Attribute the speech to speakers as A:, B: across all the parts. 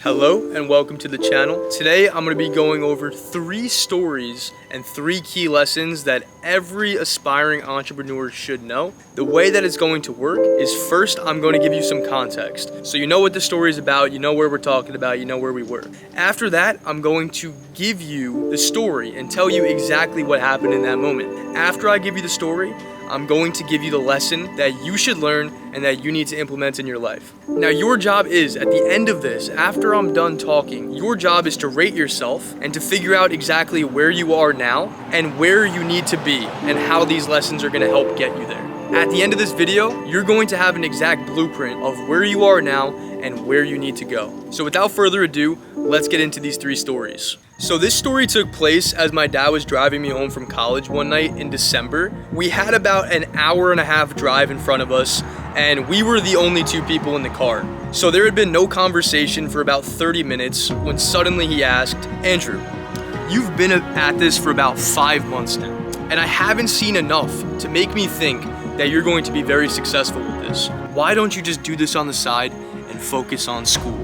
A: Hello and welcome to the channel. Today I'm going to be going over 3 stories and 3 key lessons that every aspiring entrepreneur should know. The way that it's going to work is first I'm going to give you some context. So you know what the story is about, you know where we're talking about, you know where we were. After that, I'm going to give you the story and tell you exactly what happened in that moment. After I give you the story, I'm going to give you the lesson that you should learn and that you need to implement in your life. Now, your job is, at the end of this, after I'm done talking, your job is to rate yourself and to figure out exactly where you are now and where you need to be and how these lessons are going to help get you there. At the end of this video, you're going to have an exact blueprint of where you are now and where you need to go. So without further ado, let's get into these 3 stories. So this story took place as my dad was driving me home from college one night in December. We had about an hour-and-a-half drive in front of us, and we were the only 2 people in the car. So there had been no conversation for about 30 minutes when suddenly he asked, "Andrew, you've been at this for about 5 months now, and I haven't seen enough to make me think that you're going to be very successful with this. Why don't you just do this on the side and focus on school?"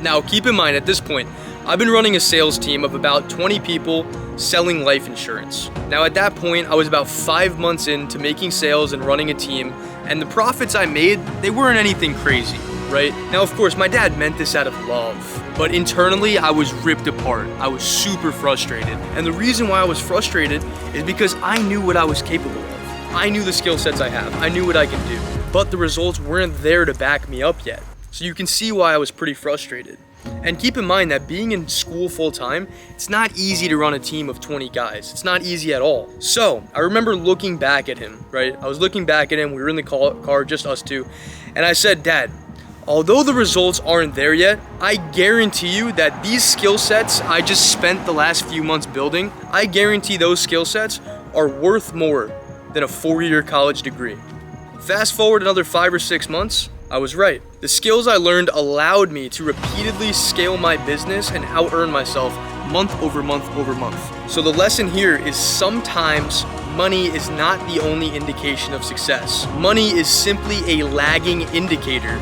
A: Now, keep in mind, at this point, I've been running a sales team of about 20 people selling life insurance. Now, at that point, I was about 5 months into making sales and running a team, and the profits I made, they weren't anything crazy, right? Now, of course, my dad meant this out of love, but internally, I was ripped apart. I was super frustrated. And the reason why I was frustrated is because I knew what I was capable of. I knew the skill sets I have. I knew what I could do, but the results weren't there to back me up yet. So you can see why I was pretty frustrated. And keep in mind that being in school full-time, it's not easy to run a team of 20 guys. It's not easy at all. So I remember looking back at him, right? I was looking back at him. We were in the car, just us 2. And I said, "Dad, although the results aren't there yet, I guarantee you that these skill sets I just spent the last few months building, I guarantee those skill sets are worth more than a 4-year college degree." Fast forward another 5 or 6 months, I was right. The skills I learned allowed me to repeatedly scale my business and out-earn myself month over month over month. So the lesson here is sometimes money is not the only indication of success. Money is simply a lagging indicator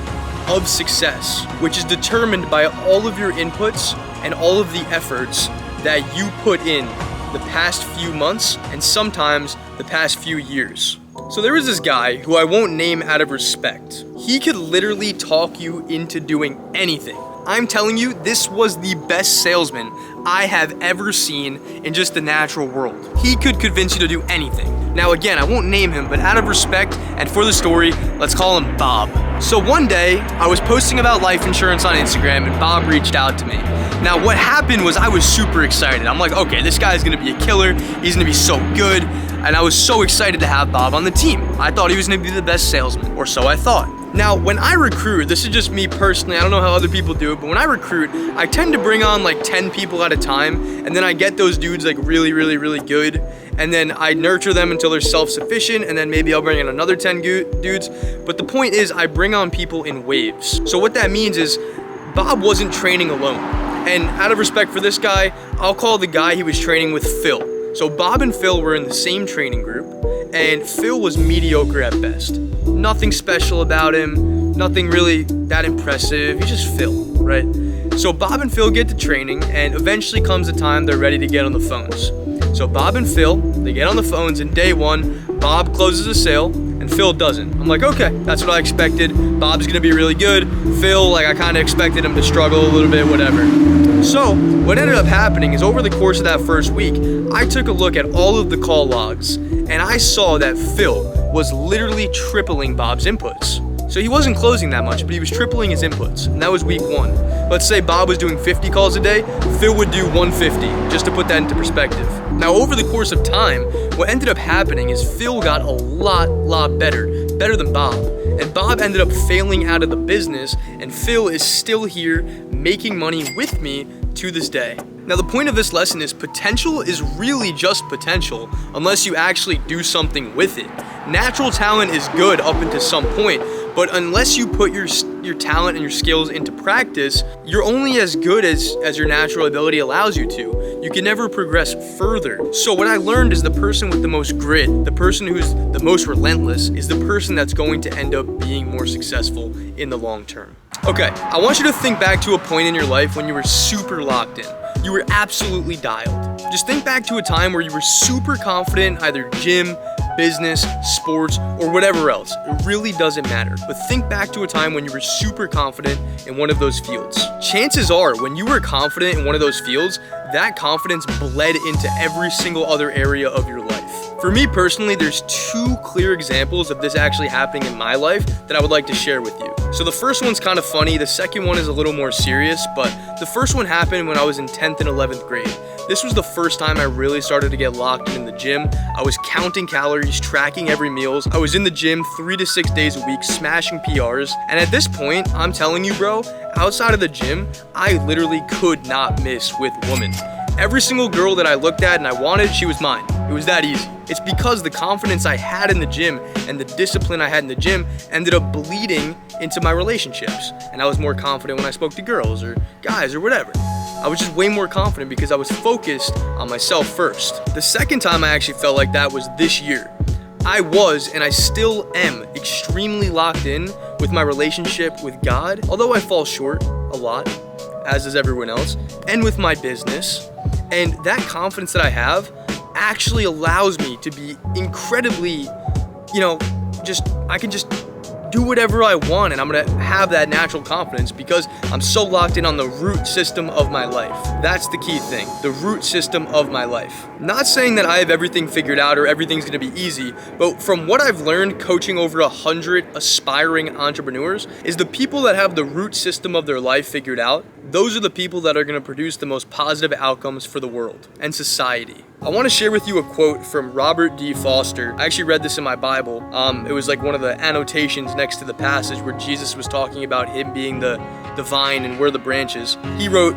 A: of success, which is determined by all of your inputs and all of the efforts that you put in the past few months and sometimes the past few years. So there was this guy who I won't name out of respect. He could literally talk you into doing anything. I'm telling you, this was the best salesman I have ever seen in just the natural world. He could convince you to do anything. Now again, I won't name him, but out of respect and for the story, let's call him Bob. So one day, I was posting about life insurance on Instagram and Bob reached out to me. Now what happened was I was super excited. I'm like, okay, this guy's gonna be a killer. He's gonna be so good. And I was so excited to have Bob on the team. I thought he was gonna be the best salesman, or so I thought. Now, when I recruit, this is just me personally, I don't know how other people do it, but when I recruit, I tend to bring on like 10 people at a time, and then I get those dudes like really good, and then I nurture them until they're self-sufficient, and then maybe I'll bring in another 10 dudes. But the point is, I bring on people in waves. So what that means is, Bob wasn't training alone. And out of respect for this guy, I'll call the guy he was training with Phil. So Bob and Phil were in the same training group, and Phil was mediocre at best. Nothing special about him, nothing really that impressive, he's just Phil, right? So Bob and Phil get to training, and eventually comes the time they're ready to get on the phones. So Bob and Phil, they get on the phones, and day 1, Bob closes a sale, and Phil doesn't. I'm like, okay, that's what I expected. Bob's gonna be really good. Phil, like I kinda expected him to struggle a little bit, whatever. So what ended up happening is over the course of that first week, I took a look at all of the call logs, and I saw that Phil was literally tripling Bob's inputs. So he wasn't closing that much, but he was tripling his inputs, and that was week 1. Let's say Bob was doing 50 calls a day, Phil would do 150, just to put that into perspective. Now, over the course of time, what ended up happening is Phil got a lot better than Bob, and Bob ended up failing out of the business, and Phil is still here making money with me to this day. Now, the point of this lesson is potential is really just potential unless you actually do something with it. Natural talent is good up until some point, but unless you put your your talent and your skills into practice, you're only as good as your natural ability allows you to. You can never progress further. So what I learned is the person with the most grit, the person who's the most relentless, is the person that's going to end up being more successful in the long term. Okay, I want you to think back to a point in your life when you were super locked in. You were absolutely dialed. Just think back to a time where you were super confident in either gym, business, sports, or whatever else. It really doesn't matter. But think back to a time when you were super confident in one of those fields. Chances are, when you were confident in one of those fields, that confidence bled into every single other area of your life. For me personally, there's two clear examples of this actually happening in my life that I would like to share with you. So the first one's kind of funny, the second one is a little more serious, but the first one happened when I was in 10th and 11th grade. This was the first time I really started to get locked in the gym. I was counting calories, tracking every meals. I was in the gym 3 to 6 days a week, smashing PRs. And at this point, I'm telling you, bro, outside of the gym, I literally could not miss with women. Every single girl that I looked at and I wanted, she was mine. It was that easy. It's because the confidence I had in the gym and the discipline I had in the gym ended up bleeding into my relationships. And I was more confident when I spoke to girls or guys or whatever. I was just way more confident because I was focused on myself first. The second time I actually felt like that was this year. I was, and I still am, extremely locked in with my relationship with God, although I fall short a lot, as does everyone else, and with my business. And that confidence that I have actually allows me to be incredibly, I can just do whatever I want, and I'm gonna have that natural confidence because I'm so locked in on the root system of my life. That's the key thing, the root system of my life. Not saying that I have everything figured out or everything's gonna be easy, but from what I've learned coaching over 100 aspiring entrepreneurs is the people that have the root system of their life figured out, those are the people that are gonna produce the most positive outcomes for the world and society. I want to share with you a quote from Robert D. Foster. I actually read this in my Bible. It was like one of the annotations next to the passage where Jesus was talking about him being the vine and we're the branches. He wrote,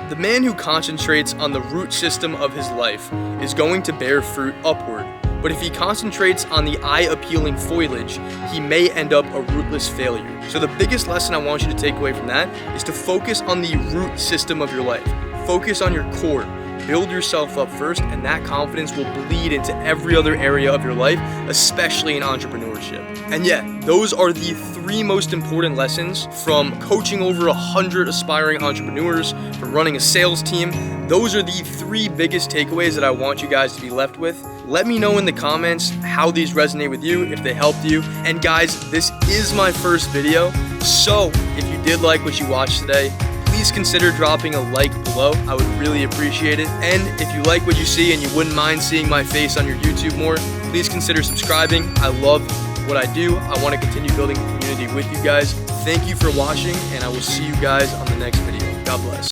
A: "The man who concentrates on the root system of his life is going to bear fruit upward. But if he concentrates on the eye-appealing foliage, he may end up a rootless failure." So the biggest lesson I want you to take away from that is to focus on the root system of your life. Focus on your core. Build yourself up first, and that confidence will bleed into every other area of your life, especially in entrepreneurship. And yeah, those are the three most important lessons from coaching over 100 aspiring entrepreneurs, from running a sales team. Those are the three biggest takeaways that I want you guys to be left with. Let me know in the comments how these resonate with you, if they helped you. And guys, this is my first video, so if you did like what you watched today, please consider dropping a like below. I would really appreciate it. And if you like what you see and you wouldn't mind seeing my face on your YouTube more, please consider subscribing. I love what I do. I want to continue building a community with you guys. Thank you for watching, and I will see you guys on the next video. God bless.